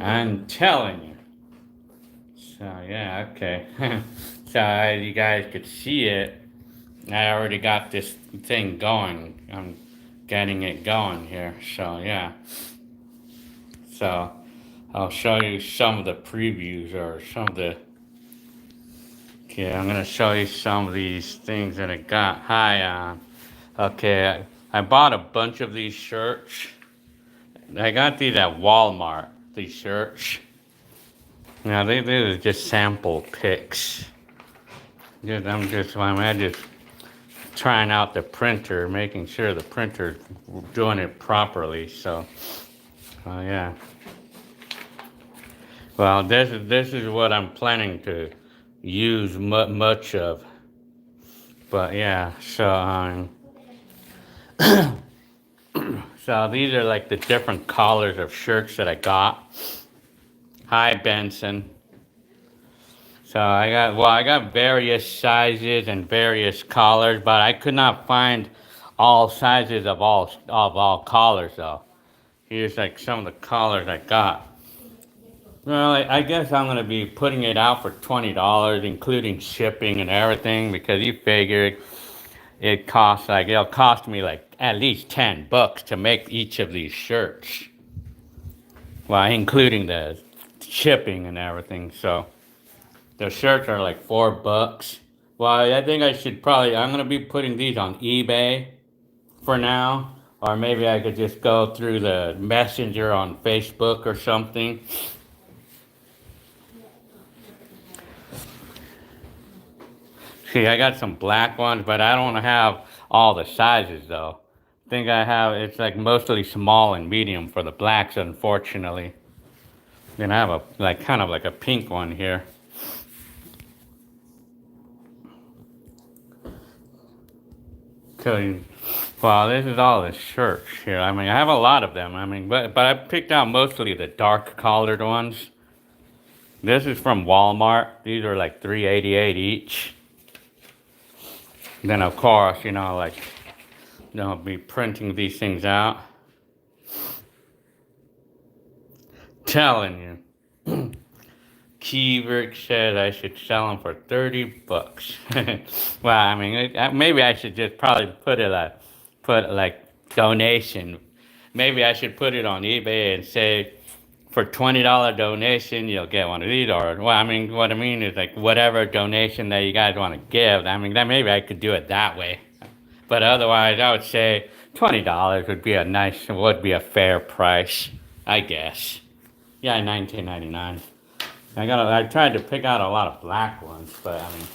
I'm telling you. So yeah, okay. So as you guys could see it, I already got this thing going. I'm getting it going here. So yeah. So I'll show you some of the previews or some of the. Okay, I'm gonna show you some of these things that I got. Hi, okay, I bought a bunch of these shirts. I got these at Walmart. These shirts. Now these are just sample pics. I'm just trying out the printer, making sure the printer's doing it properly. So, yeah. Well, this is what I'm planning to use much of. But yeah, so these are like the different colors of shirts that I got. Hi, Benson. So I got various sizes and various collars, but I could not find all sizes of all collars though. Here's like some of the collars I got. Well, I guess I'm gonna be putting it out for $20, including shipping and everything, because you figured it'll cost me like at least $10 to make each of these shirts. Well, including the shipping and everything. So the shirts are like $4. Well, I think I'm gonna be putting these on eBay for now, or maybe I could just go through the messenger on Facebook or something. See, I got some black ones, but I don't have all the sizes though. I think it's like mostly small and medium for the blacks, unfortunately. Then I have kind of like a pink one here. Okay. Well, this is all the shirts here. I mean, I have a lot of them. I mean, but I picked out mostly the dark collared ones. This is from Walmart. These are like $3.88 each. Then of course, I'll be printing these things out. Telling you. Keywork says I should sell them for $30. Well, I mean, maybe I should just probably put like donation. Maybe I should put it on eBay and say for $20 donation you'll get one of these. Or well, I mean, what I mean is like whatever donation that you guys want to give. I mean, that maybe I could do it that way. But otherwise, I would say $20 would be a fair price, I guess. Yeah, 19.99. I tried to pick out a lot of black ones, but I mean,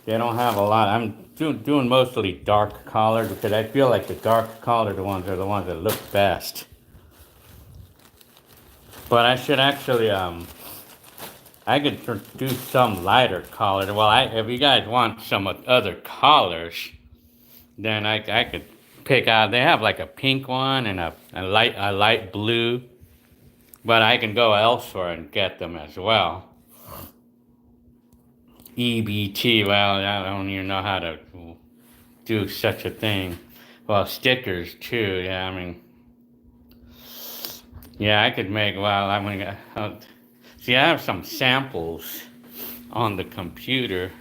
they don't have a lot. I'm doing mostly dark collared because I feel like the dark collared ones are the ones that look best. But I should actually, I could do some lighter collared. Well, if you guys want some other collars, then I could pick out. They have like a pink one and a light blue, but I can go elsewhere and get them as well. EBT, well, I don't even know how to do such a thing. Well, stickers too, yeah, I mean, yeah, I could make, well, I mean, see, I have some samples on the computer.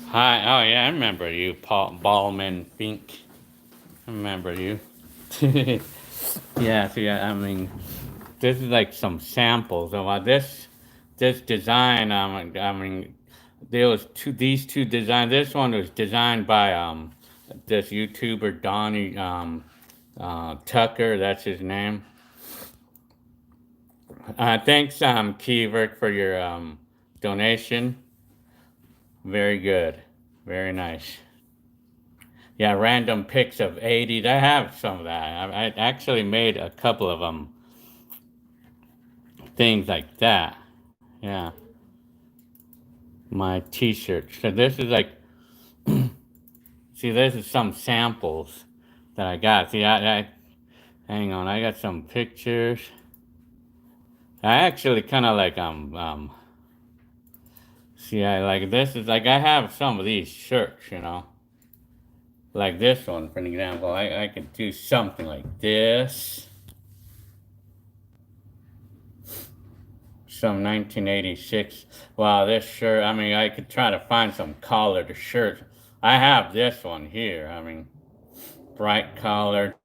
Hi, oh yeah, I remember you, Paul Ballman Fink. I remember you. Yeah, see, I mean, this is like some samples of this design. I mean, these two designs. This one was designed by this YouTuber Donnie Tucker. That's his name. Thanks, Keyvert, for your donation. Very good, very nice. Yeah, random pics of 80s. I have some of that. I actually made a couple of things like that. Yeah. My t-shirt. So this is like, see, this is some samples that I got. See, hang on, I got some pictures. I actually kind of like, see, this is like, I have some of these shirts, like this one, for an example. I could do something like this. Some 1986. Wow, this shirt, I mean, I could try to find some collared shirts. I have this one here. I mean, bright collared.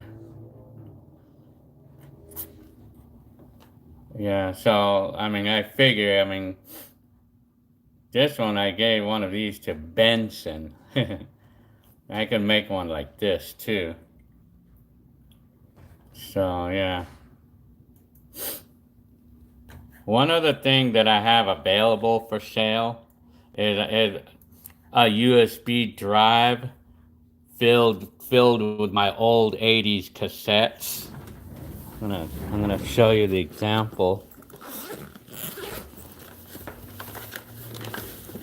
Yeah, so, I mean, I figure, I mean, this one I gave one of these to Benson. I could make one like this too. So, yeah. One other thing that I have available for sale is a USB drive filled with my old 80s cassettes. I'm gonna show you the example.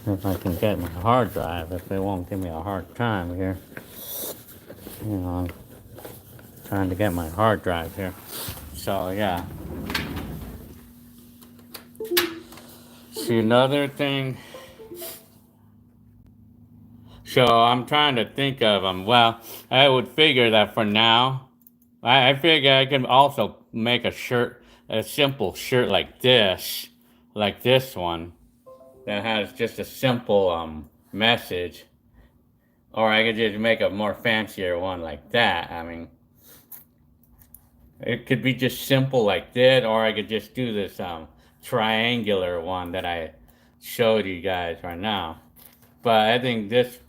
If I can get my hard drive, if they won't give me a hard time here. You know, I'm trying to get my hard drive here. So yeah. See, another thing. So I'm trying to think of them. Well, I would figure that for now, I figure I can also make a shirt, a simple shirt like this one, that has just a simple message. Or I could just make a more fancier one like that. I mean, it could be just simple like that, or I could just do this triangular one that I showed you guys right now. But I think this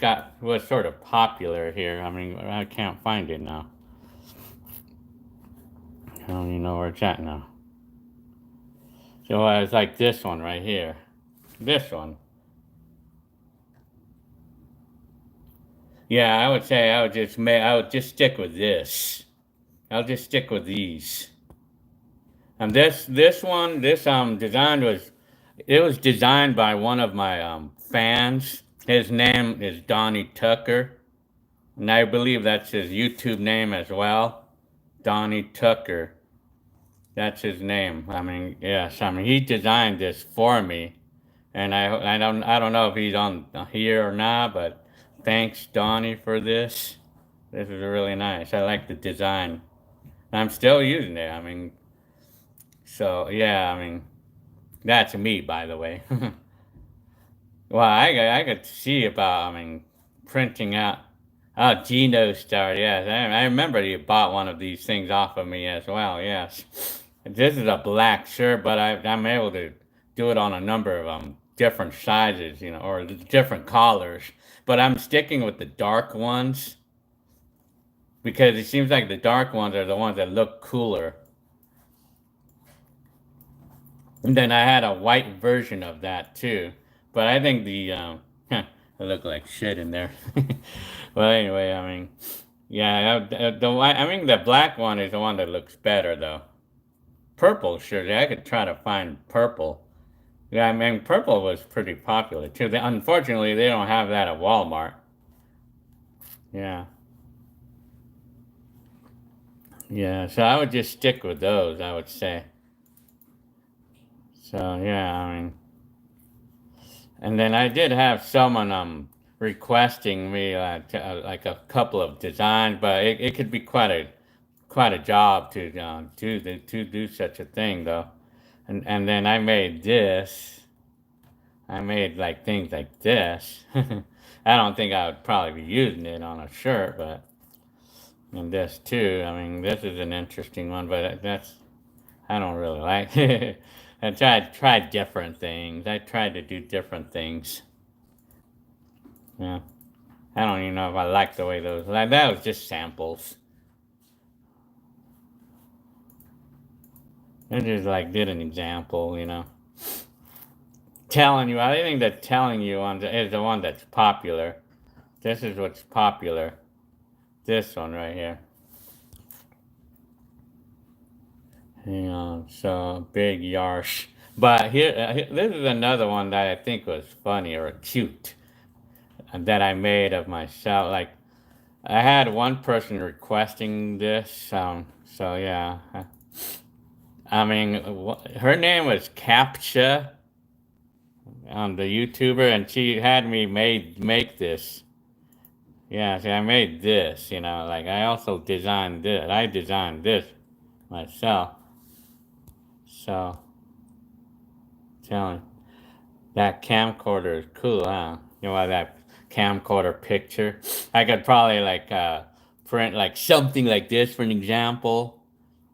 was sort of popular here. I mean, I can't find it now. I don't even know where it's at now. So it's like this one right here. This one. Yeah, I would say I would just stick with this. I'll just stick with these. And this one, this design was designed by one of my fans. His name is Donnie Tucker, and I believe that's his YouTube name as well. Donnie Tucker. That's his name. I mean, yes. I mean, he designed this for me, and I don't know if he's on here or not, but thanks, Donnie, for this. This is really nice. I like the design. I'm still using it. I mean, so yeah. I mean, that's me, by the way. Well, I could see about, I mean, printing out. Oh, Gino Star, yes. I remember you bought one of these things off of me as well, yes. This is a black shirt, but I'm able to do it on a number of different sizes, you know, or different colors. But I'm sticking with the dark ones because it seems like the dark ones are the ones that look cooler. And then I had a white version of that too. But I think the it looked like shit in there. Well, anyway, I mean, yeah, I mean the black one is the one that looks better though. Purple, sure. I could try to find purple. Yeah, I mean purple was pretty popular too. Unfortunately, they don't have that at Walmart. Yeah, yeah. So I would just stick with those. I would say. So yeah, I mean. And then I did have someone requesting me like a couple of designs, but it could be quite a job to do such a thing though. And then I made this. I made like things like this. I don't think I would probably be using it on a shirt, but and this too. I mean, this is an interesting one, but that's I don't really like it. I tried different things. I tried to do different things. Yeah. I don't even know if I like the way those. Like that was just samples. I just like did an example, you know. Telling you, I think that telling you is the one that's popular. This is what's popular. This one right here. Hang on, so big yarsh. But this is another one that I think was funny or cute that I made of myself. Like I had one person requesting this, so yeah. I mean, her name was Captcha, the YouTuber, and she had me make this. Yeah, see, I made this. You know, like I also designed this. I designed this myself. So telling. That camcorder is cool, huh? You know that camcorder picture? I could probably like print like something like this for an example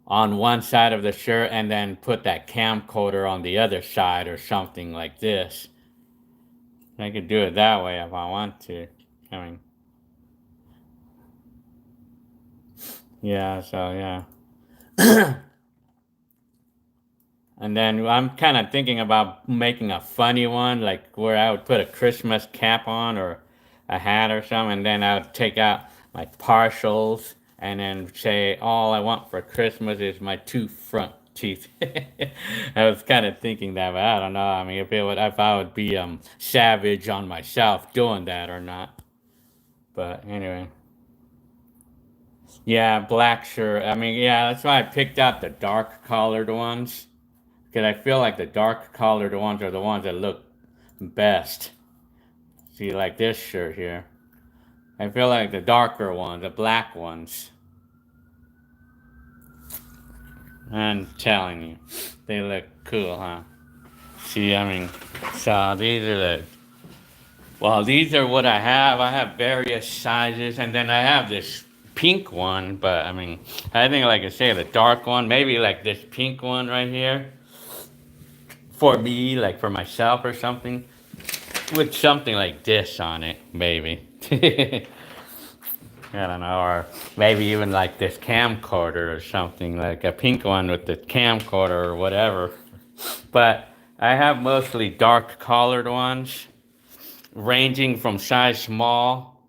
on one side of the shirt and then put that camcorder on the other side or something like this. I could do it that way if I want to. I mean, yeah, so yeah. And then I'm kind of thinking about making a funny one, like where I would put a Christmas cap on or a hat or something, and then I would take out my partials and then say, all I want for Christmas is my two front teeth. I was kind of thinking that, but I don't know. I mean, if I would be savage on myself doing that or not. But anyway, yeah, black shirt. I mean, yeah, that's why I picked out the dark colored ones. Because I feel like the dark colored ones are the ones that look best. See, like this shirt here. I feel like the darker ones, the black ones. I'm telling you, they look cool, huh? See, I mean, so these are these are what I have. I have various sizes, and then I have this pink one, but I mean, I think, like I say, the dark one, maybe like this pink one right here. For me, like for myself or something, with something like this on it, maybe. I don't know, or maybe even like this camcorder or something, like a pink one with the camcorder or whatever. But I have mostly dark colored ones, ranging from size small.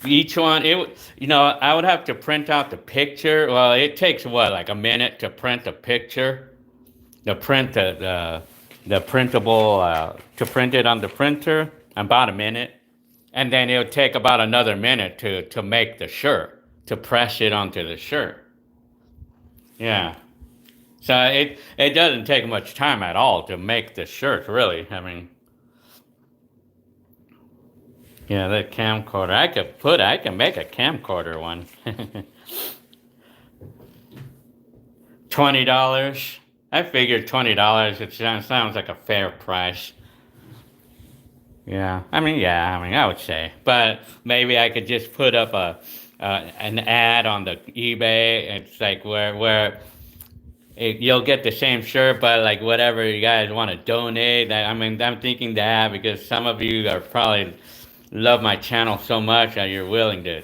Each one, I would have to print out the picture. Well, it takes what, like a minute to print a picture, to print the printable, to print it on the printer, about a minute. And then it would take about another minute to make the shirt, to press it onto the shirt. Yeah. So it doesn't take much time at all to make the shirt, really. I mean, yeah, the camcorder. I can make a camcorder one. $20. I figured $20. It sounds like a fair price. Yeah, I would say, but maybe I could just put up an ad on the eBay. It's like you'll get the same shirt, but like whatever you guys want to donate. I'm thinking that because some of you are probably love my channel so much that you're willing to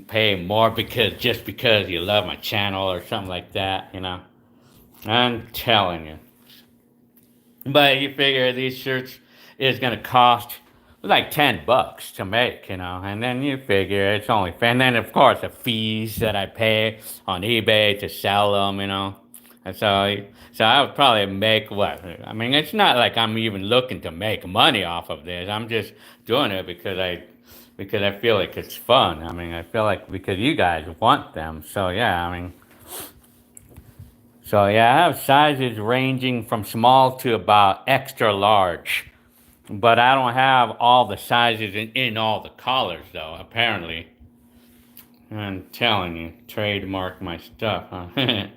pay more because you love my channel or something like that. I'm telling you. But you figure these shirts is gonna cost like $10 to make, and then you figure it's only fair. And then of course the fees that I pay on eBay to sell them, And so I would probably make what? I mean, it's not like I'm even looking to make money off of this. I'm just doing it because I feel like it's fun. I mean, I feel like because you guys want them. So yeah, I mean. So yeah, I have sizes ranging from small to about extra large. But I don't have all the sizes in all the colors though, apparently. I'm telling you, trademark my stuff, huh?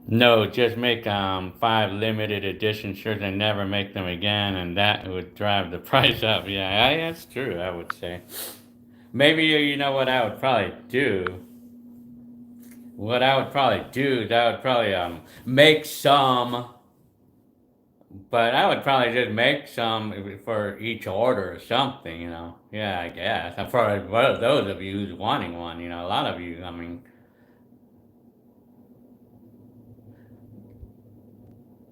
No, just make 5 limited edition shirts and never make them again, and that would drive the price up. Yeah, that's true, I would say. Maybe you know what I would probably do? What I would probably do is I would probably make some, but I would probably just make some for each order or something. Yeah, I guess. And for those of you who's wanting one, a lot of you, I mean,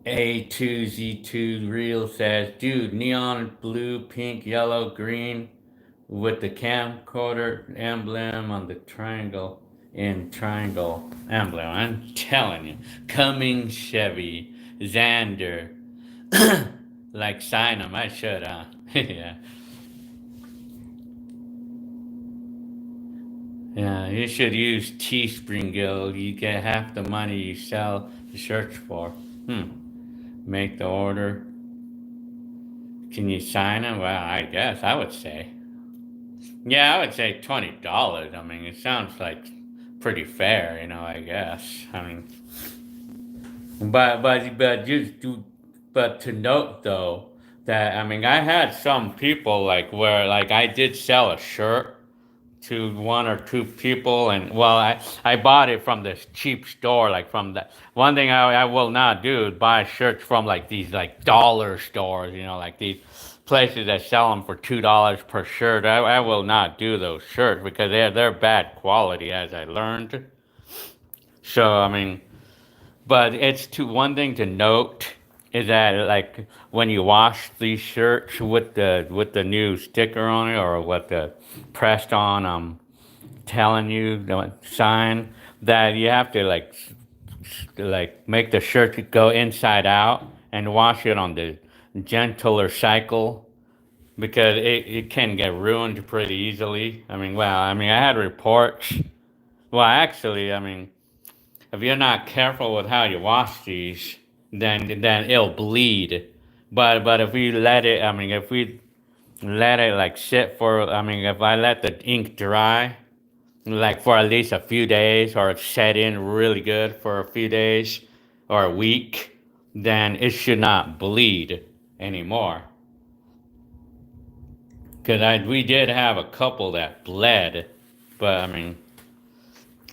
A2Z2 Real says, dude, neon blue, pink, yellow, green with the camcorder emblem on the triangle emblem. I'm telling you, Cummins, Chevy, Xander, like sign them. I should, huh? Yeah. Yeah, you should use Teespring Guild. You get half the money you sell the shirts for. Make the order. Can you sign them? Well, I guess I would say. Yeah, I would say $20. I mean, it sounds like pretty fair, I guess. I mean, but just to but to note though that I mean I had some people like where like I did sell a shirt to one or two people, and well I bought it from this cheap store, like from the one thing I will not do is buy shirts from like these like dollar stores, you know, like these places that sell them for $2 per shirt. I will not do those shirts because they're bad quality, as I learned. So I mean, but it's to one thing to note is that like when you wash these shirts with the new sticker on it or with the pressed on telling you the sign, that you have to like make the shirt go inside out and wash it on the gentler cycle because it can get ruined pretty easily. I mean, well, I mean I had reports. Well, actually, I mean if you're not careful with how you wash these, then it'll bleed. But if we let it, I mean, if we let it like sit for, I mean, if I let the ink dry, like for at least a few days, or set in really good for a few days or a week, then it should not bleed anymore. Because we did have a couple that bled, but I mean,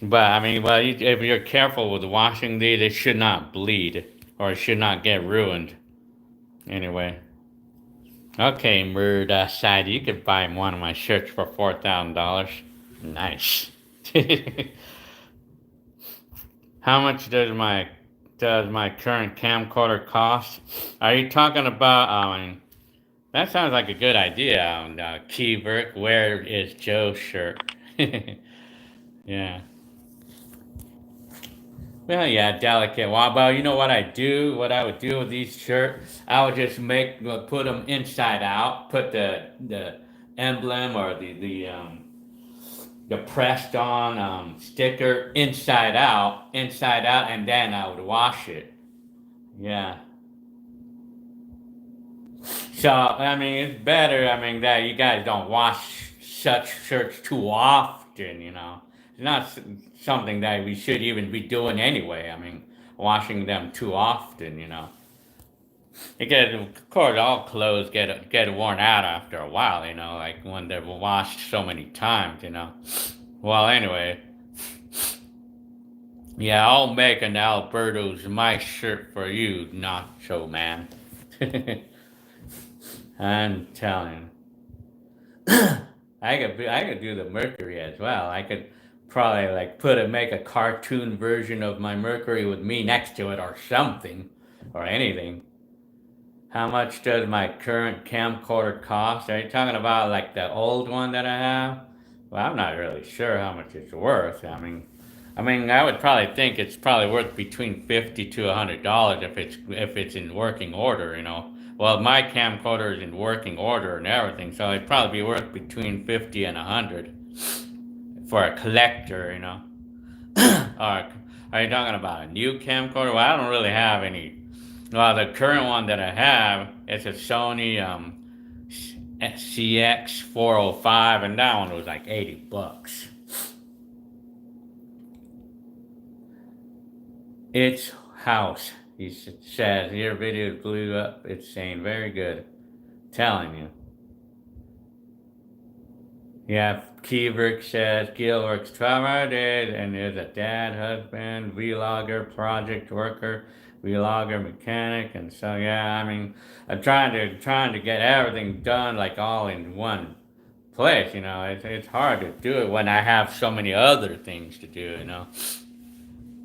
well, if you're careful with washing these, it should not bleed or it should not get ruined. Anyway, okay, Murda side, you could buy one of my shirts for $4,000. Nice. How much does my current camcorder cost? Are you talking about? I mean, that sounds like a good idea. Keyvert, where is Joe's shirt? Yeah. Well, yeah, delicate. Well, you know what I do? What I would do with these shirts? I would just put them inside out, put the emblem or the pressed on sticker inside out, and then I would wash it. Yeah. So I mean, it's better. I mean that you guys don't wash such shirts too often. You know, it's not something that we should even be doing anyway. I mean, washing them too often. You know, because of course all clothes get worn out after a while. You know, like when they're washed so many times. You know. Well, anyway, yeah, I'll make an Alberto's my shirt for you, Nacho Man. I'm telling. I could do the Mercury as well. I could probably like make a cartoon version of my Mercury with me next to it or something or anything. How much does my current camcorder cost? Are you talking about like the old one that I have? Well, I'm not really sure how much it's worth. I mean, I would probably think it's probably worth between $50 to $100 if it's in working order, you know. Well, my camcorder is in working order and everything, so it'd probably be worth between 50 and 100 for a collector, you know. Or are you talking about a new camcorder? Well, I don't really have any. Well, the current one that I have is a Sony CX 405, and that one was like $80. It's house. He says your video blew up. It's saying very good. Telling you. Yeah, Keybrick says Gil works 12-hour days and is a dad, husband, vlogger, project worker, vlogger, mechanic, and so yeah. I mean, I'm trying to get everything done like all in one place. You know, it's hard to do it when I have so many other things to do. You know.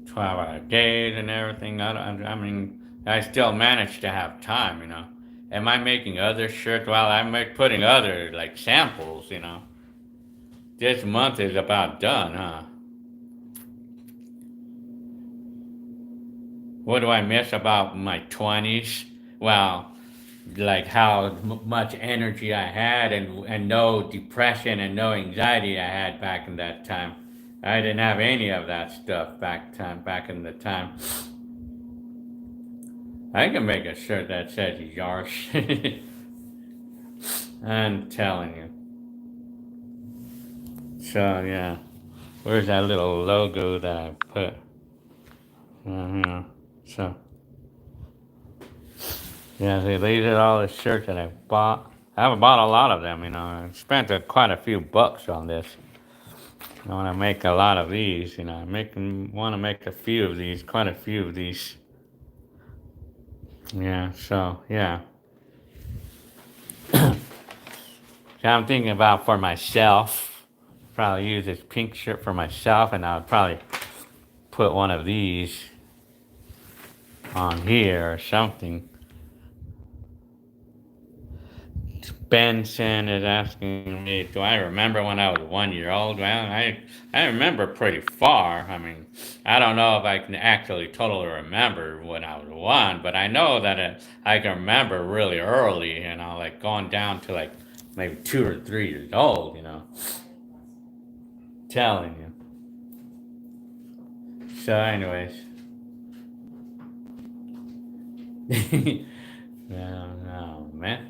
12-hour days and everything. I mean, I still manage to have time, you know. Am I making other shirts? Well, putting other, like, samples, you know. This month is about done, huh? What do I miss about my 20s? Well, like how much energy I had and no depression and no anxiety I had back in that time. I didn't have any of that stuff back in the time. I can make a shirt that says yours. I'm telling you. So yeah, where's that little logo that I put? So Yeah, see, these are all the shirts that I bought. I haven't bought a lot of them, you know. I spent quite a few bucks on this. I want to make a lot of these, you know. Want to make a few of these, quite a few of these. Yeah, so, yeah. So I'm thinking about for myself, probably use this pink shirt for myself, and I'll probably put one of these on here or something. Benson is asking me, do I remember when I was 1 year old? Well, I remember pretty far. I mean, I don't know if I can actually totally remember when I was one, but I know that I can remember really early, you know, like going down to like maybe 2 or 3 years old, you know. Telling you. So, anyways. No, man.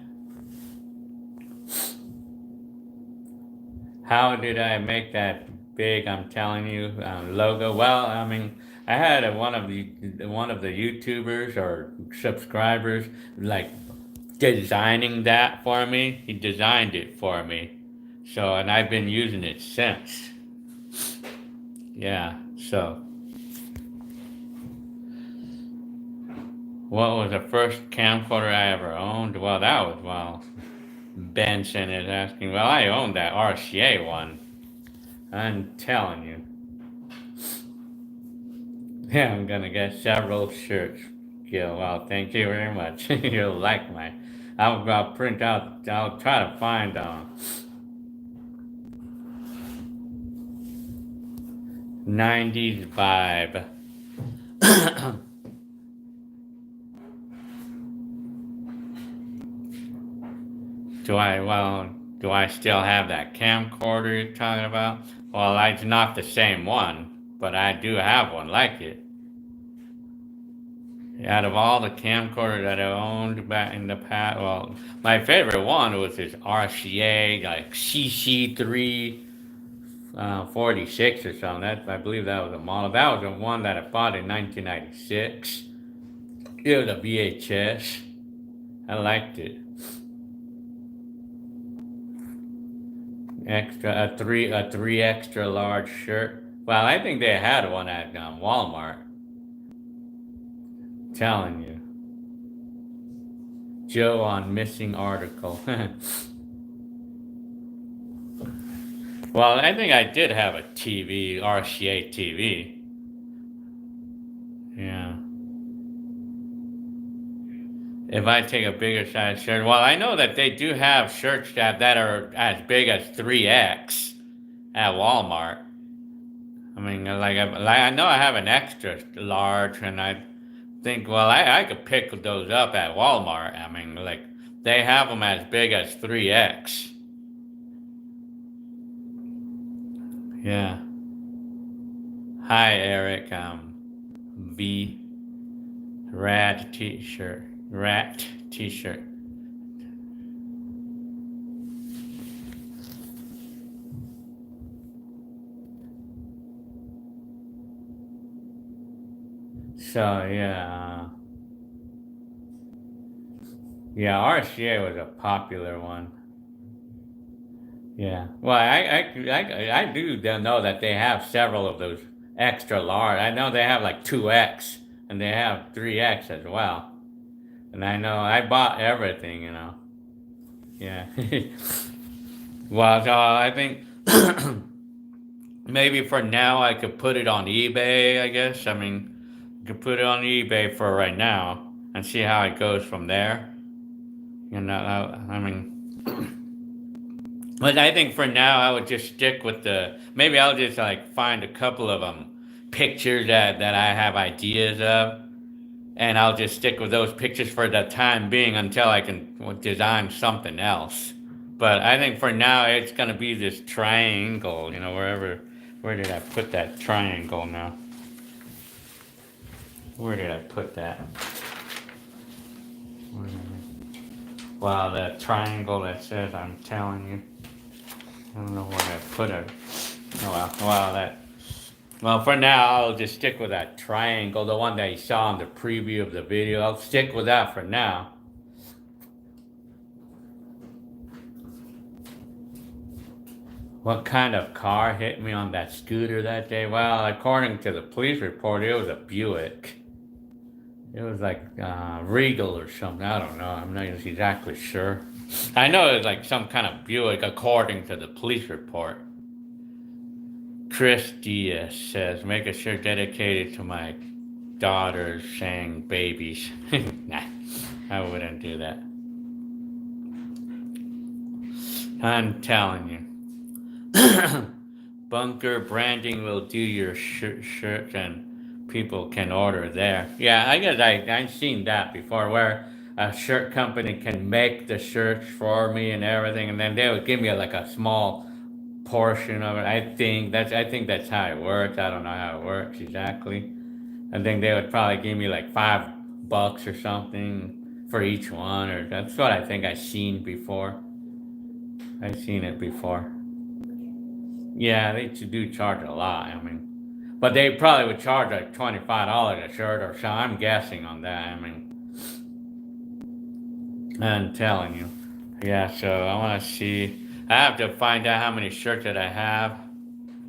How did I make that big? I'm telling you, logo. Well, I mean, I had one of the YouTubers or subscribers like designing that for me. He designed it for me, so and I've been using it since. Yeah. So, what was the first camcorder I ever owned? Well, that was Benson is asking. Well, I owned that RCA one. I'm telling you. Yeah, I'm gonna get several shirts, Gil. Well, thank you very much. You'll like my. I'll print out. I'll try to find 90s vibe. Do I still have that camcorder you're talking about? Well, it's not the same one, but I do have one like it. Out of all the camcorders that I owned back in the past, well, my favorite one was this RCA, like CC3 46 or something. I believe that was a model. That was the one that I bought in 1996. It was a VHS. I liked it. A three extra large shirt. Well, I think they had one at Walmart. Telling you. Joe on missing article. Well, I think I did have a TV, RCA TV. Yeah. If I take a bigger size shirt, well, I know that they do have shirts that are as big as 3X at Walmart. I mean, I know I have an extra large, and I think, well, I could pick those up at Walmart. I mean, like, they have them as big as 3X. Yeah. Hi, Eric. V. Rat t-shirt. Rat t-shirt. So, yeah. Yeah, RCA was a popular one. Yeah. Well, I do know that they have several of those extra large. I know they have like 2X and they have 3X as well. And I know I bought everything, you know. Yeah. Well, so I think maybe for now I could put it on eBay, I guess. I mean, I could put it on eBay for right now and see how it goes from there. You know, I mean, but I think for now I would just stick with maybe I'll just like find a couple of pictures that I have ideas of, and I'll just stick with those pictures for the time being until I can design something else. But I think for now it's gonna be this triangle, you know, where did I put that triangle now? Where did I put that? Wow, that triangle that says I'm telling you. I don't know where I put it. Oh well, for now, I'll just stick with that triangle, the one that you saw in the preview of the video. I'll stick with that for now. What kind of car hit me on that scooter that day? Well, according to the police report, it was a Buick. It was like Regal or something. I don't know. I'm not exactly sure. I know it was like some kind of Buick, according to the police report. Chris Diaz says, make a shirt dedicated to my daughters saying babies. Nah, I wouldn't do that. I'm telling you. Bunker branding will do your shirt and people can order there. Yeah, I guess I've seen that before where a shirt company can make the shirts for me and everything, and then they would give me like a small portion of it. I think that's how it works. I don't know how it works exactly. I think they would probably give me like $5 or something for each one, or that's what I think I've seen before. I've seen it before. Yeah, they do charge a lot. I mean, but they probably would charge like $25 a shirt or so. I'm guessing on that. I mean, I'm telling you. Yeah, so I want to see. I have to find out how many shirts that I have,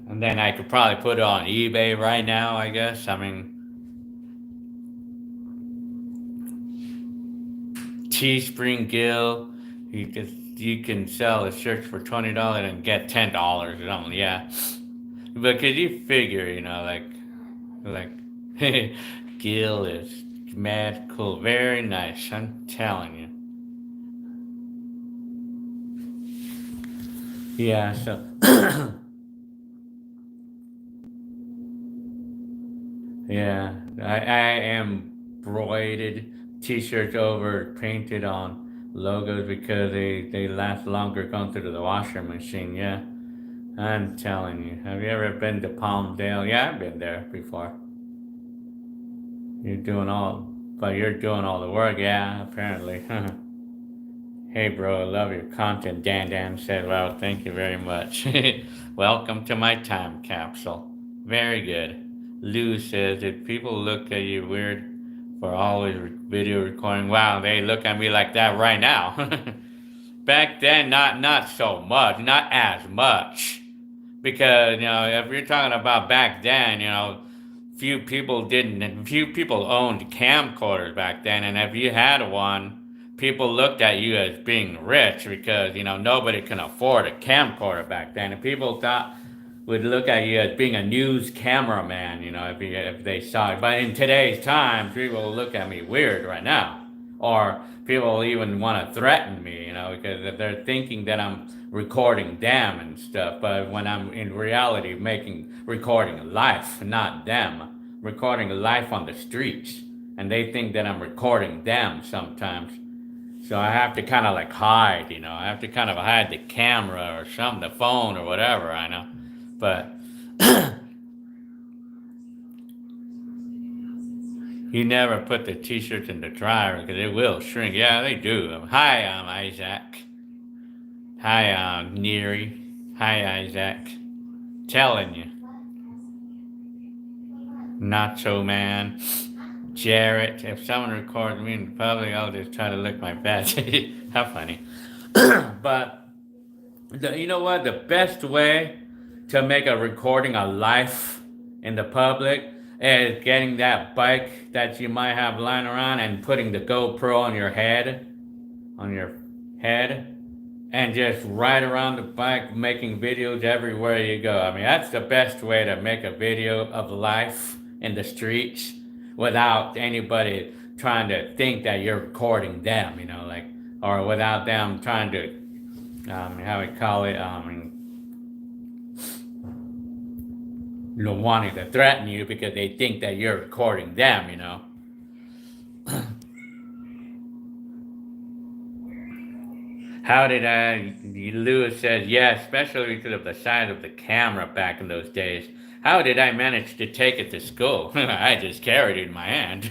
and then I could probably put it on eBay right now. I guess. I mean, Teespring Gill, you can sell the shirts for $20 and get $10 or something. Yeah, because you figure, like Gil is mad cool, very nice. I'm telling you. Yeah, so yeah, I embroidered T-shirts over painted on logos because they last longer going through the washer machine. Yeah, I'm telling you. Have you ever been to Palmdale? Yeah, I've been there before. You're doing all the work. Yeah, apparently. Hey, bro, I love your content. Dan said, well, thank you very much. Welcome to my time capsule. Very good. Lou says, did people look at you weird for always video recording? Wow, they look at me like that right now. Back then, not so much, not as much. Because, if you're talking about back then, few people owned camcorders back then, and if you had one, people looked at you as being rich because nobody can afford a camcorder back then, and people would look at you as being a news cameraman, if they saw it. But in today's times, people look at me weird right now, or people even want to threaten me, because they're thinking that I'm recording them and stuff. But when I'm in reality recording life, not them, recording life on the streets, and they think that I'm recording them sometimes. So I have to kind of like hide, I have to kind of hide the camera or something, the phone or whatever, I know. But you never put the t-shirts in the dryer because it will shrink. Yeah, they do. Hi, I'm Isaac. Hi, I'm Neary. Hi, Isaac. Telling you. Nacho Man. Jarrett. If someone records me in public, I'll just try to lick my badge. How funny. But you know what? The best way to make a recording a life in the public is getting that bike that you might have lying around and putting the GoPro on your head, and just ride around the bike making videos everywhere you go. I mean, that's the best way to make a video of life in the streets without anybody trying to think that you're recording them, or without them trying to, how we call it, wanting to threaten you because they think that you're recording them, How did Lewis says, yeah, especially because of the size of the camera back in those days. How did I manage to take it to school? I just carried it in my hand.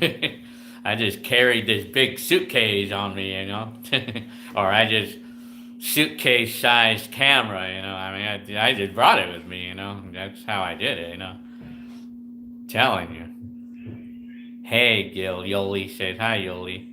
I just carried this big suitcase on me, or I just suitcase-sized camera, I mean, I just brought it with me, That's how I did it, Telling you. Hey, Gil, Yoli says, hi, Yoli.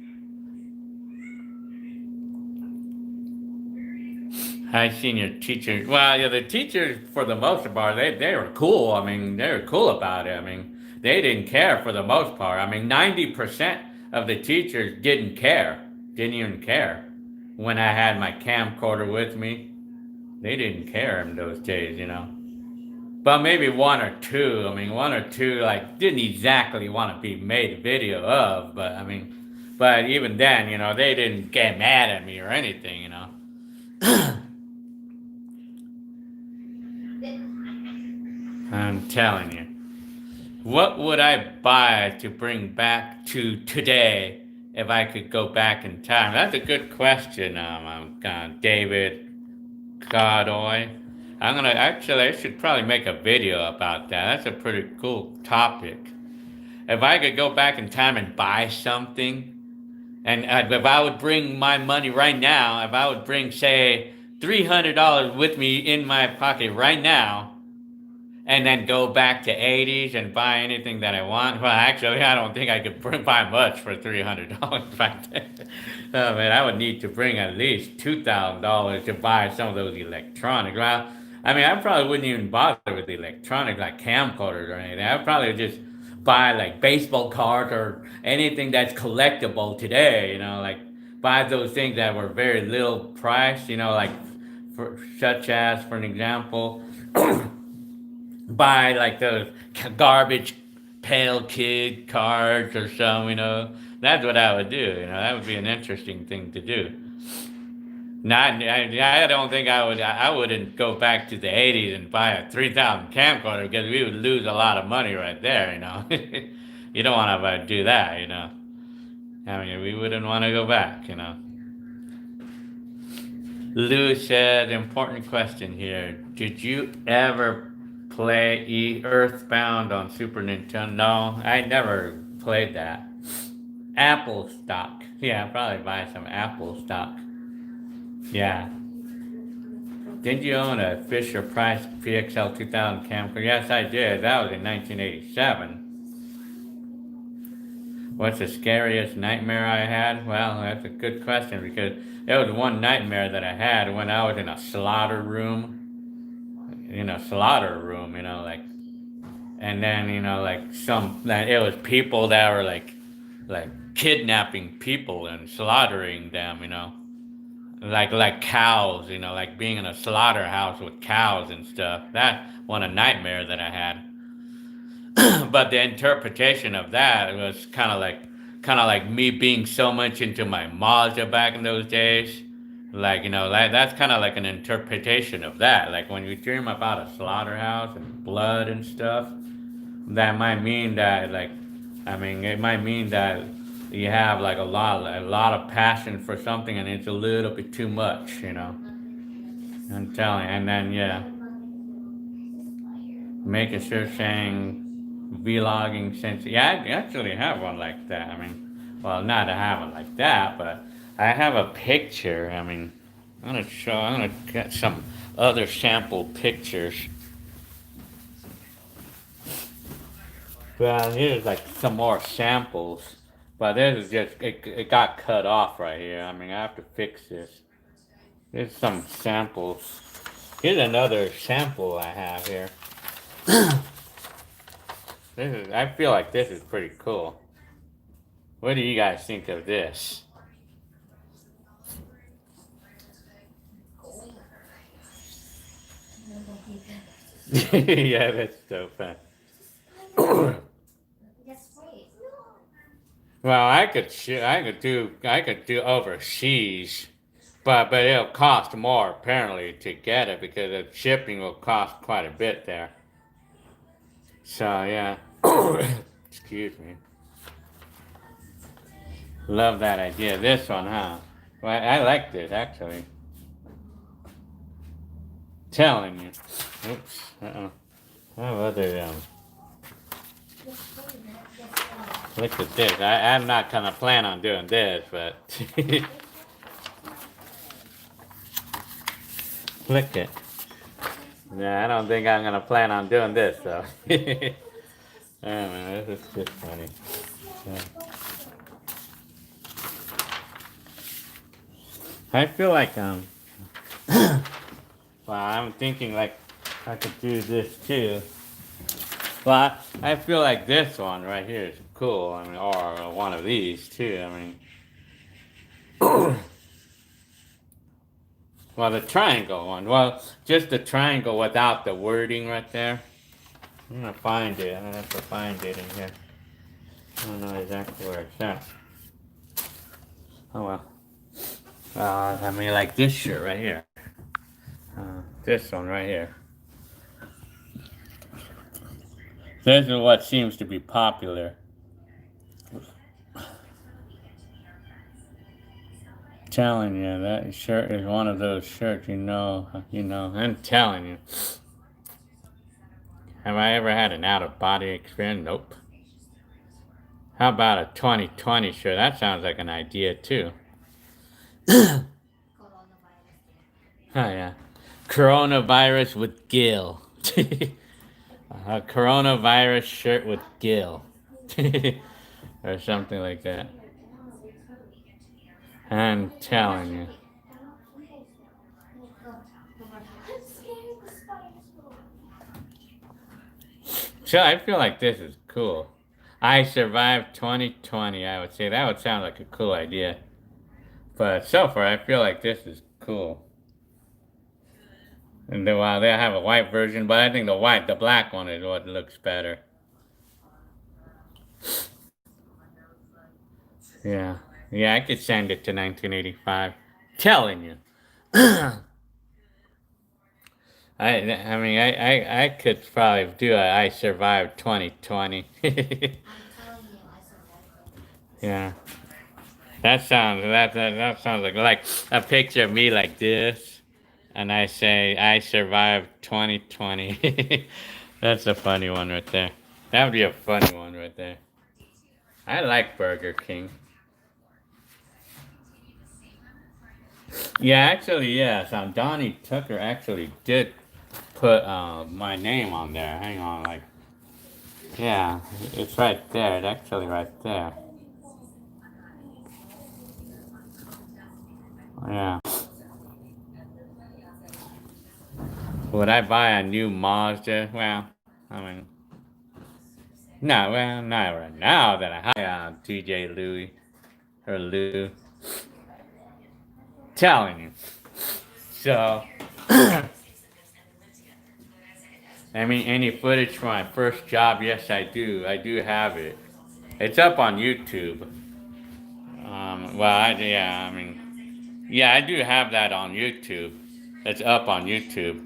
I seen your teachers. Well, yeah, the teachers for the most part, they were cool. I mean, they were cool about it. I mean, they didn't care for the most part. I mean, 90% of the teachers didn't care. Didn't even care. When I had my camcorder with me, they didn't care in those days, you know. But maybe one or two. I mean, one or two like didn't exactly want to be made a video of. But I mean, but even then, you know, they didn't get mad at me or anything, you know. I'm telling you. What would I buy to bring back to today if I could go back in time? That's a good question, David Godoy. I should probably make a video about that. That's a pretty cool topic. If I could go back in time and buy something, and if I would bring my money right now, if I would bring, say, $300 with me in my pocket right now, and then go back to 80s and buy anything that I want. Well, actually, I don't think I could buy much for $300 back then. Oh man, I would need to bring at least $2,000 to buy some of those electronics. Well, I mean, I probably wouldn't even bother with the electronics like camcorders or anything. I'd probably just buy like baseball cards or anything that's collectible today. You know, like buy those things that were very little price. You know, like such as, for an example. Buy like those garbage pail kid cards or something, you know. That's what I would do, you know. That would be an interesting thing to do. Not, I don't think I wouldn't go back to the 80s and buy a 3,000 camcorder because we would lose a lot of money right there, you know. You don't want to do that, you know. I mean, we wouldn't want to go back, you know. Lou said, important question here. Did you ever play Earthbound on Super Nintendo? No, I never played that. Apple stock. Yeah, I'll probably buy some Apple stock. Yeah. Did you own a Fisher Price PXL 2000 camcorder? Yes, I did. That was in 1987. What's the scariest nightmare I had? Well, that's a good question because there was one nightmare that I had when I was in a slaughter room. You know, like, and then, you know, like it was people that were like kidnapping people and slaughtering them, you know. Like cows, you know, like being in a slaughterhouse with cows and stuff. That one a nightmare that I had. But the interpretation of that was kind of like me being so much into my Mazda back in those days. Like, you know, that's kind of like an interpretation of that. Like when you dream about a slaughterhouse and blood and stuff, that might mean that, like, I mean, it might mean that you have like a lot of passion for something and it's a little bit too much, you know. I'm telling you. And then, yeah, making sure saying vlogging sense. Yeah, I actually have one like that. I mean, well, not to have one like that, but I have a picture. I mean, I'm gonna get some other sample pictures. Well, here's like some more samples, but this is just, it got cut off right here. I mean, I have to fix this. Here's some samples. Here's another sample I have here. I feel like this is pretty cool. What do you guys think of this? Yeah, that's so fun. Well, I could do overseas, but it'll cost more apparently to get it because the shipping will cost quite a bit there. So yeah, excuse me. Love that idea. This one, huh? Well, I like this actually. Telling you. Oops. Uh-oh. I have other Look at this. I'm not gonna plan on doing this, but look it. Yeah, I don't think I'm gonna plan on doing this though. Oh man, this is just funny. Yeah. I feel like Well, I'm thinking like I could do this too. Well, I feel like this one right here is cool. I mean, or one of these too. I mean, well, the triangle one. Well, just the triangle without the wording right there. I'm gonna find it. I'm gonna have to find it in here. I don't know exactly where it's at. Oh well. I mean, like this shirt right here. This one right here. This is what seems to be popular. Telling you that shirt is one of those shirts. I'm telling you. Have I ever had an out of body experience? Nope. How about a 2020 shirt? That sounds like an idea too. Oh yeah. Coronavirus with Gil. A coronavirus shirt with Gil. Or something like that. I'm telling you. So I feel like this is cool. I survived 2020, I would say. That would sound like a cool idea. But so far, I feel like this is cool. And then, well, they have a white version, but I think the black one is what looks better. Yeah. Yeah, I could send it to 1985. Telling you. I mean, I could probably do it. I survived 2020. Yeah. That sounds like a picture of me like this, and I say I survived 2020. That's a funny one right there. That would be a funny one right there. I like Burger King. Yeah, actually, yes. Donnie Tucker actually did put my name on there. Hang on, like, yeah, it's right there. It's actually right there. Yeah. Would I buy a new Mazda? Well, I mean, no, well, not right now that I have TJ Louis or Lou. Telling you. So, I mean, any footage from my first job? Yes, I do. I do have it. It's up on YouTube. Yeah, I mean, yeah, I do have that on YouTube. It's up on YouTube.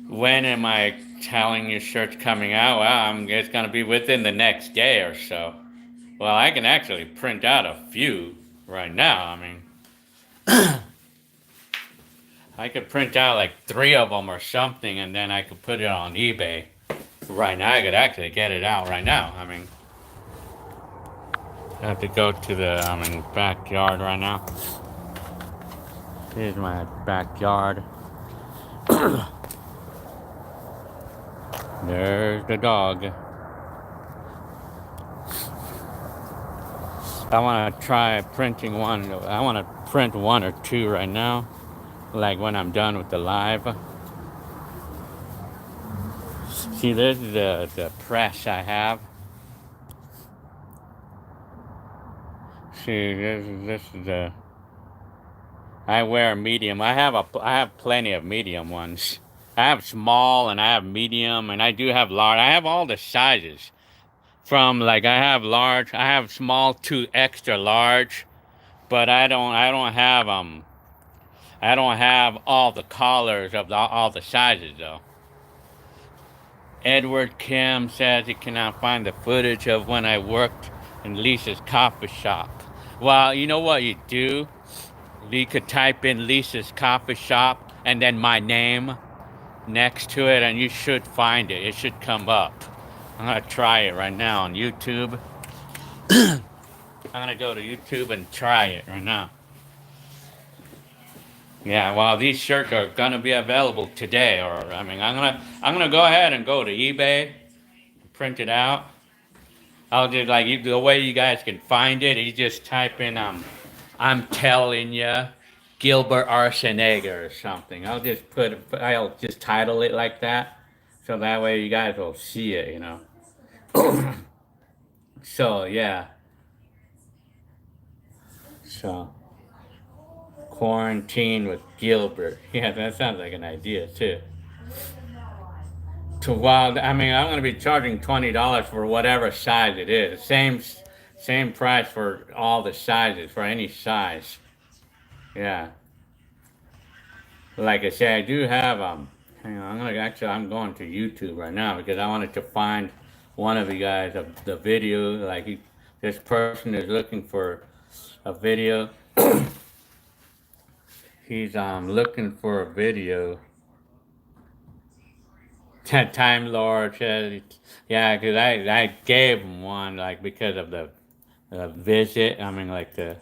When am I telling you shirt's coming out? Well, it's gonna be within the next day or so. Well, I can actually print out a few right now. I mean, I could print out like 3 of them or something, and then I could put it on eBay. Right now, I could actually get it out right now. I mean, I have to go to the backyard right now. Here's my backyard. There's the dog. I want to try printing one. I want to print 1 or 2 right now, like when I'm done with the live. See, this is the press I have. See, this is the. I wear medium. I have plenty of medium ones. I have small and I have medium and I do have large. I have all the sizes. From like I have large, I have small to extra large, but I don't have all the collars of all the sizes though. Edward Kim says he cannot find the footage of when I worked in Lisa's coffee shop. Well, you know what you do? You could type in Lisa's coffee shop and then my name next to it, and you should find it. It should come up. I'm gonna try it right now on YouTube. I'm gonna go to YouTube and try it right now. Yeah, well, these shirts are gonna be available today, or I mean, I'm gonna go ahead and go to eBay, print it out. I'll just the way you guys can find it. You just type in I'm telling ya, Gilbert Arsenega or something. I'll just title it like that. So that way you guys will see it, you know. So, yeah. So, quarantine with Gilbert. Yeah, that sounds like an idea, too. I mean, I'm going to be charging $20 for whatever size it is. Same price for all the sizes, for any size. Yeah. Like I said, I do have hang on, I'm going to YouTube right now because I wanted to find one of you guys of the video. This person is looking for a video. He's looking for a video. Time Lord says, yeah, because I gave him one like because of the visit. I mean, like the.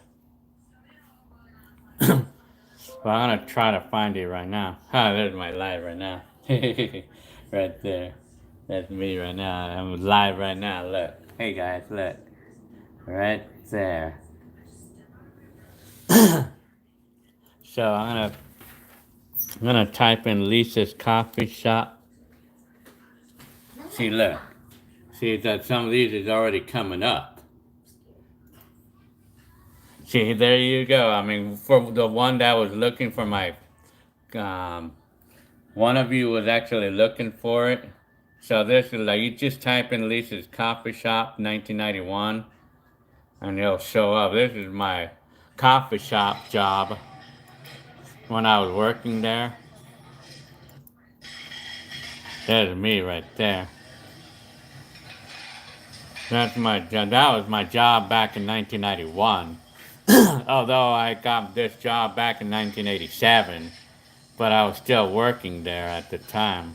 Well, I'm gonna try to find it right now. Ah, there's my live right now. Right there. That's me right now. I'm live right now. Look. Hey guys, look. Right there. So I'm gonna type in Lisa's coffee shop. See, look. See that some of these is already coming up. See, there you go. I mean, for the one that was looking for my one of you was actually looking for it. So this is like, you just type in Lisa's Coffee Shop 1991 and it'll show up. This is my coffee shop job when I was working there. There's me right there. That was my job back in 1991. Although I got this job back in 1987, but I was still working there at the time.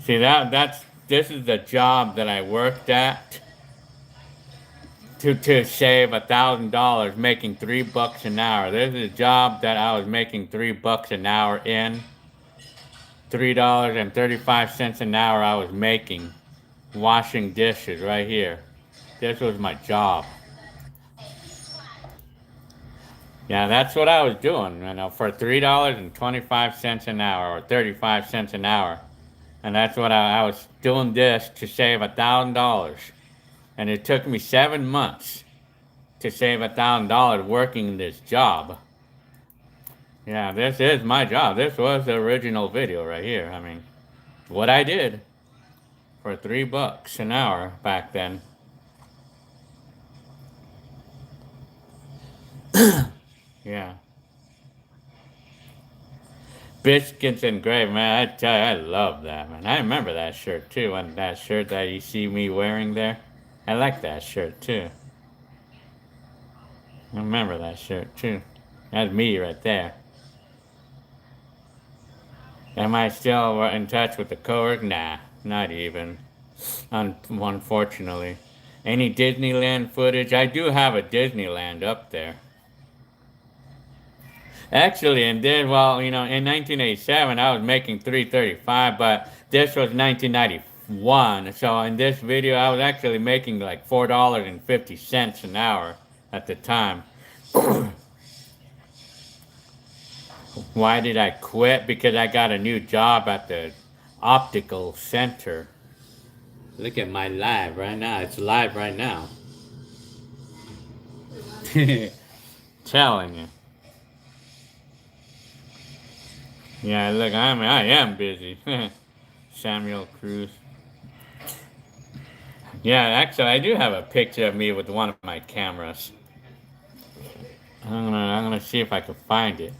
See, this is the job that I worked at to save $1,000, making $3 an hour. This is a job that I was making $3 an hour in. $3.35 an hour I was making, washing dishes right here. This was my job. Yeah, that's what I was doing, you know, for $3.25 an hour or 35 cents an hour. And that's what I was doing this to save $1,000. And it took me 7 months to save $1,000 working this job. Yeah, this is my job. This was the original video right here. I mean, what I did for $3 an hour back then. Yeah. Biscuits and gravy, man, I tell you, I love that, man. I remember that shirt, too, and that shirt that you see me wearing there. I like that shirt, too. I remember that shirt, too. That's me right there. Am I still in touch with the coworker? Nah, not even. Unfortunately. Any Disneyland footage? I do have a Disneyland up there. Actually, and then, well, you know, in 1987, I was making $3.35, but this was 1991. So in this video, I was actually making like $4.50 an hour at the time. Why did I quit? Because I got a new job at the optical center. Look at my live right now. It's live right now. Telling you. Yeah, look, I am busy. Samuel Cruz. Yeah, actually, I do have a picture of me with one of my cameras. I'm gonna see if I can find it.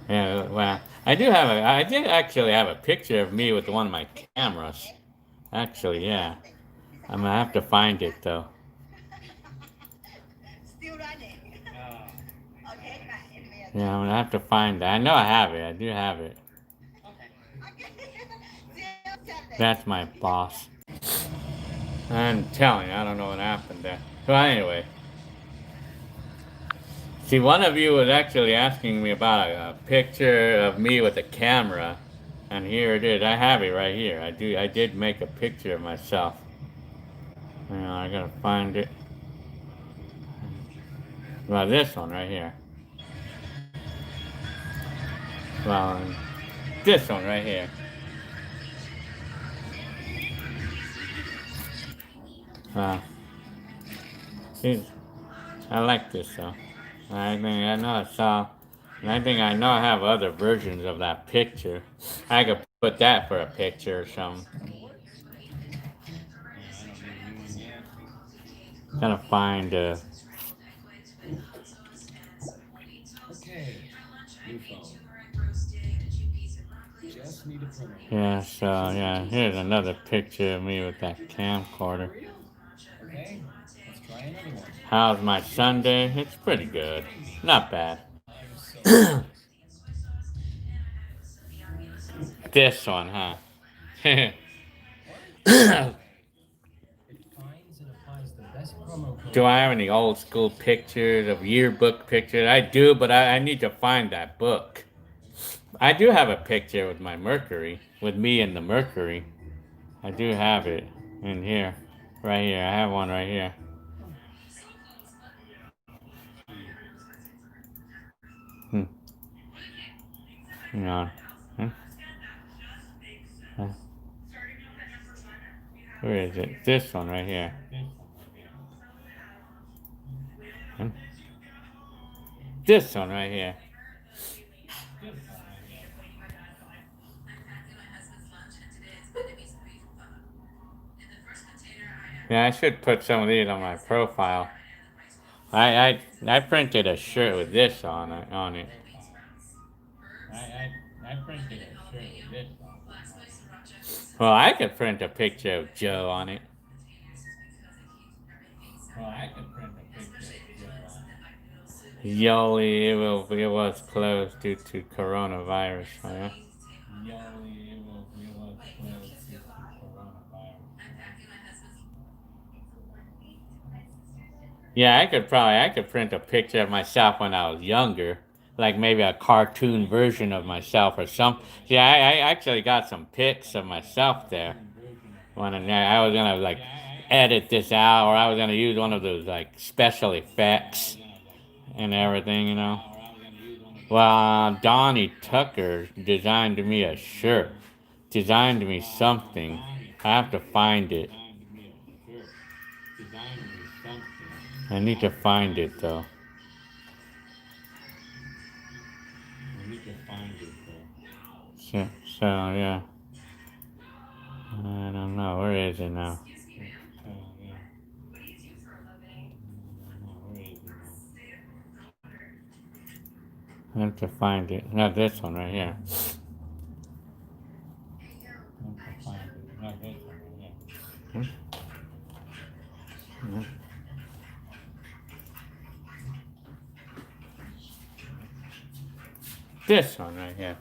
Yeah, well, I did actually have a picture of me with one of my cameras. Actually, yeah. I'm gonna have to find it though. Yeah, I'm gonna have to find that. I know I have it. I do have it. That's my boss. I'm telling you, I don't know what happened there. So anyway. See, one of you was actually asking me about a picture of me with a camera. And here it is. I have it right here. I did make a picture of myself. You know, I gotta find it. Well, this one right here. Well, this one right here. Well, see, I like this though. I think I know I saw, and I think I know I have other versions of that picture. I could put that for a picture or something. Gotta find yeah, so yeah, here's another picture of me with that camcorder. How's my Sunday? It's pretty good. Not bad. This one, huh? Do I have any old school pictures of yearbook pictures? I do, but I need to find that book. I do have a picture with my Mercury, with me and the Mercury. I do have it in here, right here. I have one right here. Hmm. Hang on. Hmm? Uh, Where is it? This one right here. Hmm? This one right here. Yeah, I should put some of these on my profile. I printed a shirt with this on it. I printed a shirt with this on it. Well, I could print a picture of Joe on it. Well, I could print a picture of Joe on it. Yoli, it was closed due to coronavirus. Yeah. Yoli, it was closed due to coronavirus. Yeah, I could print a picture of myself when I was younger, like maybe a cartoon version of myself or something. Yeah, I actually got some pics of myself there. When I was gonna like edit this out, or I was gonna use one of those like special effects and everything, you know. Well, Donnie Tucker designed me a shirt, designed me something. I have to find it. I need to find it though. So, so yeah. I don't know. Where is it now? I have to find it. Not this one right here. Hmm? Hmm? This one right here.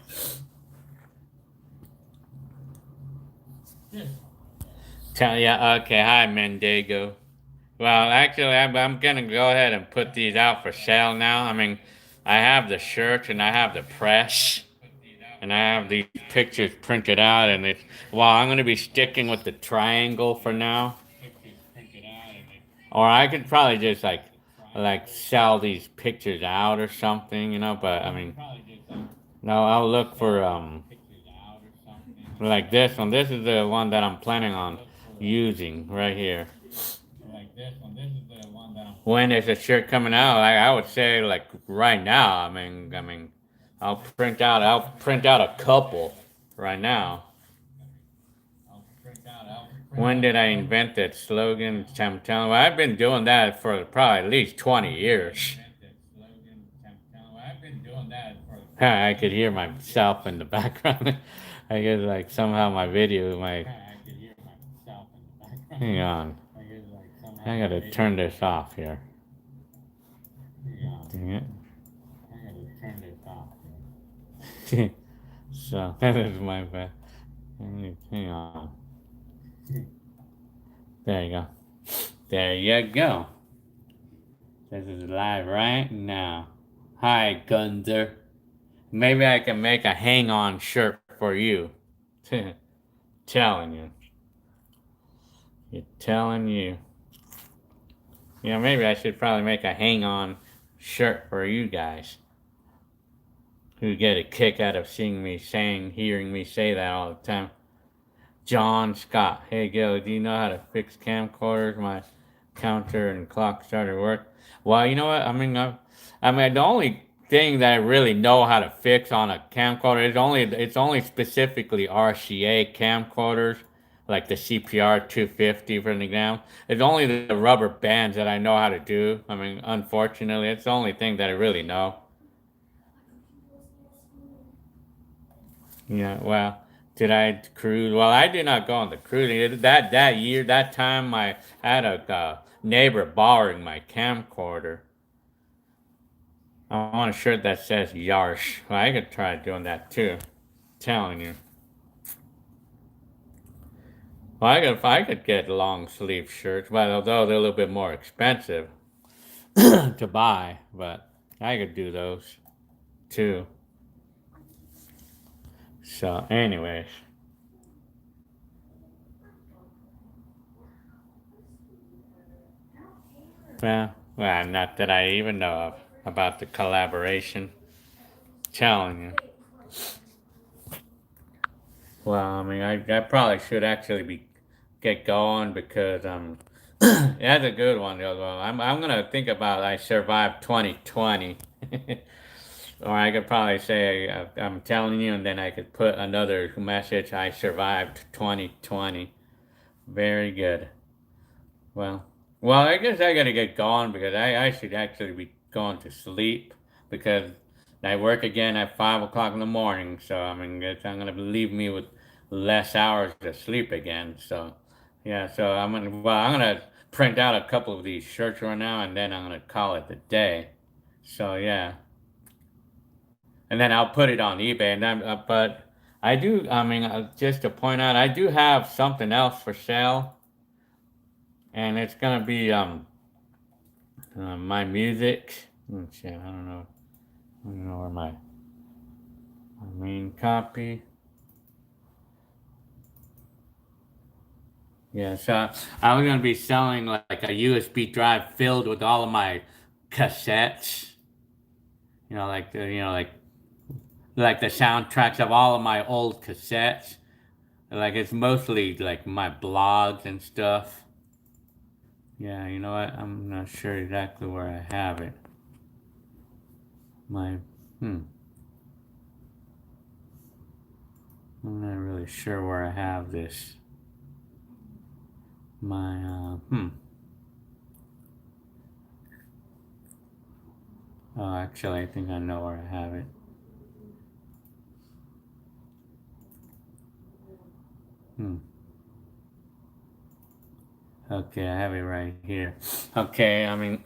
Tell ya, okay, hi Mendigo. Well, actually, I'm gonna go ahead and put these out for sale now. I mean, I have the shirt and I have the press, and I have these pictures printed out, and it's well, I'm gonna be sticking with the triangle for now. Or I could probably just like sell these pictures out or something, you know. But I mean, no, I'll look for like this one. This is the one that I'm planning on using right here. When is the shirt coming out? I would say like right now. I mean, I'll print out a couple right now. When did I invent that slogan? I'm telling you, I've been doing that for probably at least 20 years. I could hear myself in the background. I guess like somehow my video, my hang on. I gotta turn this off here. Dang it. So that is my bad. Hang on. There you go. There you go. This is live right now. Hi, Gunther. Maybe I can make a hang on shirt for you. Telling you. You're telling you. Yeah, maybe I should probably make a hang on shirt for you guys who get a kick out of hearing me say that all the time. John Scott. Hey Gil, do you know how to fix camcorders? My counter and clock started work. Well, you know what? I mean, the only thing that I really know how to fix on a camcorder is it's only specifically RCA camcorders, like the CPR 250 for an example. It's only the rubber bands that I know how to do. I mean, unfortunately, it's the only thing that I really know. Yeah, well, did I cruise? Well, I did not go on the cruising. That year, that time, I had a neighbor borrowing my camcorder. I want a shirt that says Yarsh. Well, I could try doing that too. I'm telling you. Well, I could get long sleeve shirts, but although they're a little bit more expensive to buy, but I could do those too. So, anyways. Well, not that I even know of about the collaboration. Telling you. Well, I mean, I probably should actually get going because that's a good one. Well, I'm gonna think about I survived 2020, or I could probably say I'm telling you, and then I could put another message. I survived 2020. Very good. Well, well, I guess I gotta get going because I should actually be going to sleep because I work again at 5 o'clock in the morning. So I mean, I'm gonna leave me with less hours to sleep again. So yeah, so I'm gonna print out a couple of these shirts right now, and then I'm gonna call it the day. So yeah, and then I'll put it on eBay, and then but I do. I mean, just to point out, I do have something else for sale, and it's gonna be my music. Let's see, I don't know where my main copy. Yeah, so I was gonna be selling like a USB drive filled with all of my cassettes. You know, like the soundtracks of all of my old cassettes. Like it's mostly like my blogs and stuff. Yeah, you know what? I'm not sure exactly where I have it. My I'm not really sure where I have this. My Oh, actually, I think I know where I have it. Okay, I have it right here. Okay, I mean,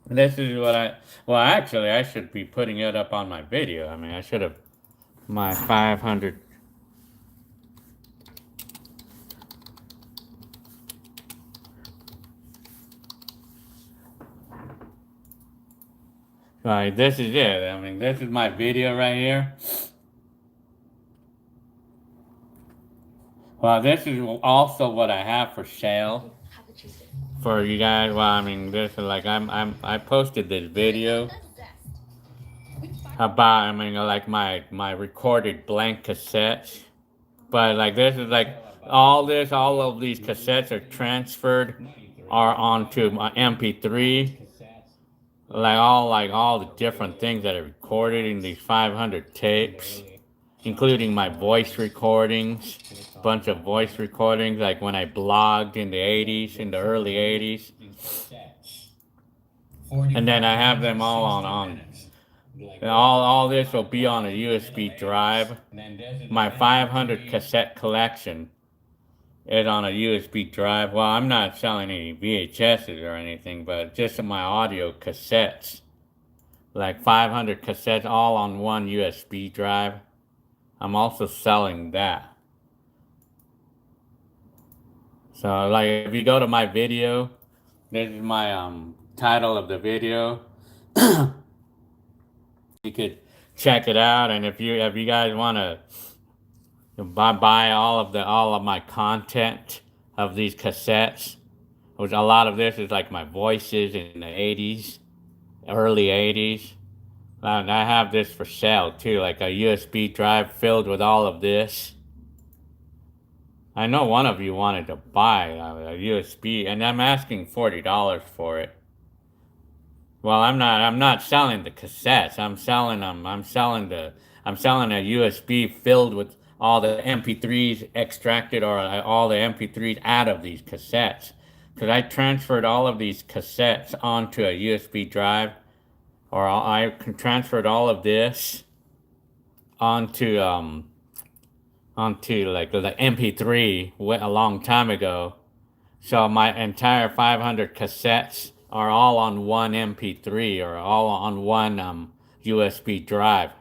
this is what well, actually, I should be putting it up on my video. I mean, I should have my 500. Right, this is it. I mean, this is my video right here. Well, this is also what I have for sale for you guys. Well, I mean, this is like I posted this video about like my recorded blank cassettes, but like this is like all of these cassettes are transferred are onto my MP3. Like all the different things that are recorded in these 500 tapes, including my voice recordings, bunch of voice recordings, like when I blogged in the 80s, in the early 80s. And then I have them all on all this will be on a USB drive. My 500 cassette collection is on a USB drive. Well, I'm not selling any VHSs or anything, but just my audio cassettes. Like 500 cassettes all on one USB drive. I'm also selling that. So like if you go to my video, this is my title of the video. You could check it out, and if you guys want to buy all of my content of these cassettes, Which a lot of this is like my voices in the 80s, early 80s. And I have this for sale too, like a USB drive filled with all of this. I know one of you wanted to buy a USB, and I'm asking $40 for it. Well, I'm not selling the cassettes. I'm selling them. I'm selling a USB filled with all the MP3s extracted, or all the MP3s out of these cassettes. Because I transferred all of these cassettes onto a USB drive, or I transferred all of this onto like the MP3 a long time ago. So my entire 500 cassettes are all on one MP3, or all on one USB drive.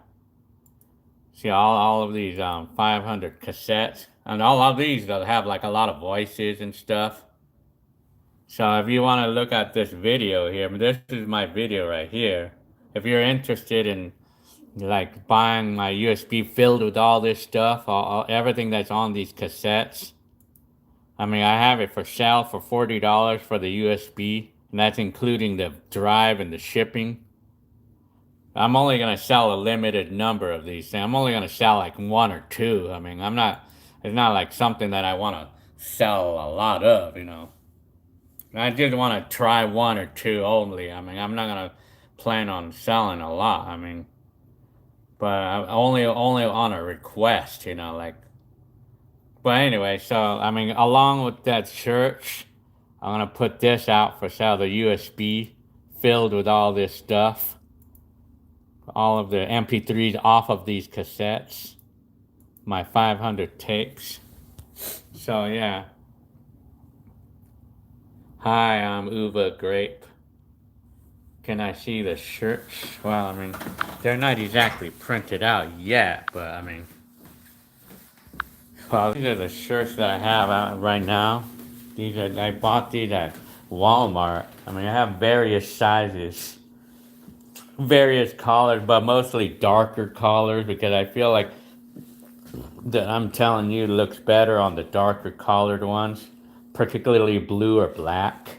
See, all of these 500 cassettes, and all of these, they'll have like a lot of voices and stuff. So if you want to look at this video here, this is my video right here. If you're interested in like buying my USB filled with all this stuff, everything that's on these cassettes, I mean, I have it for sale for $40 for the USB, and that's including the drive and the shipping. I'm only going to sell a limited number of these things. I'm only going to sell like one or two. I mean, it's not like something that I want to sell a lot of, you know. I just want to try one or two only. I mean, I'm not going to plan on selling a lot. I mean, but only on a request, you know, like. But anyway, so I mean, along with that shirt, I'm gonna put this out for sale. The USB filled with all this stuff, all of the MP3s off of these cassettes, my 500 tapes. So yeah. Hi, I'm Uva Grape. Can I see the shirts? Well, I mean, they're not exactly printed out yet, but I mean, well, these are the shirts that I have out right now. I bought these at Walmart. I mean, I have various sizes, various collars, but mostly darker collars, because I feel like that I'm telling you looks better on the darker collared ones, particularly blue or black.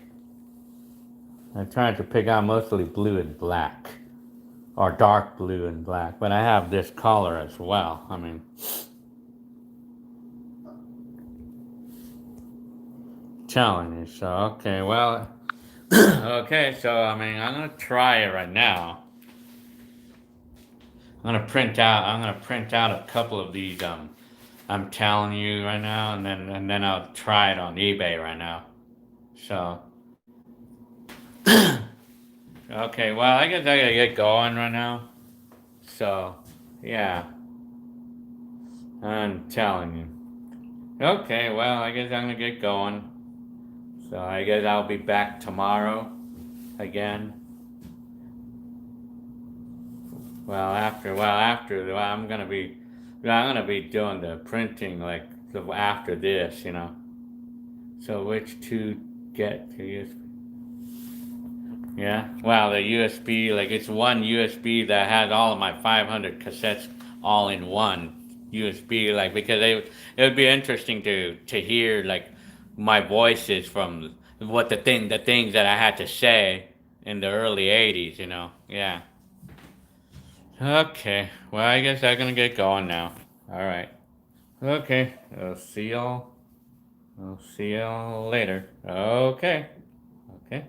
I'm trying to pick out mostly blue and black, or dark blue and black, but I have this collar as well. I mean, telling you. So okay, well, okay, so I mean, I'm gonna try it right now. I'm gonna print out a couple of these. I'm telling you right now, and then I'll try it on eBay right now. So okay, well, I guess I gotta get going right now. So yeah, I'm telling you. Okay, well, I guess I'm gonna get going. So I guess I'll be back tomorrow again. I'm gonna be doing the printing like after this, you know. So which to get to use? Yeah. Well, the USB, like it's one USB that has all of my 500 cassettes all in one USB, like because it would be interesting to hear like my voices from the things that I had to say in the early 80s, you know. Yeah. Okay. Well, I guess I'm gonna get going now. All right. Okay. I'll see y'all. I'll see y'all later. Okay. Okay.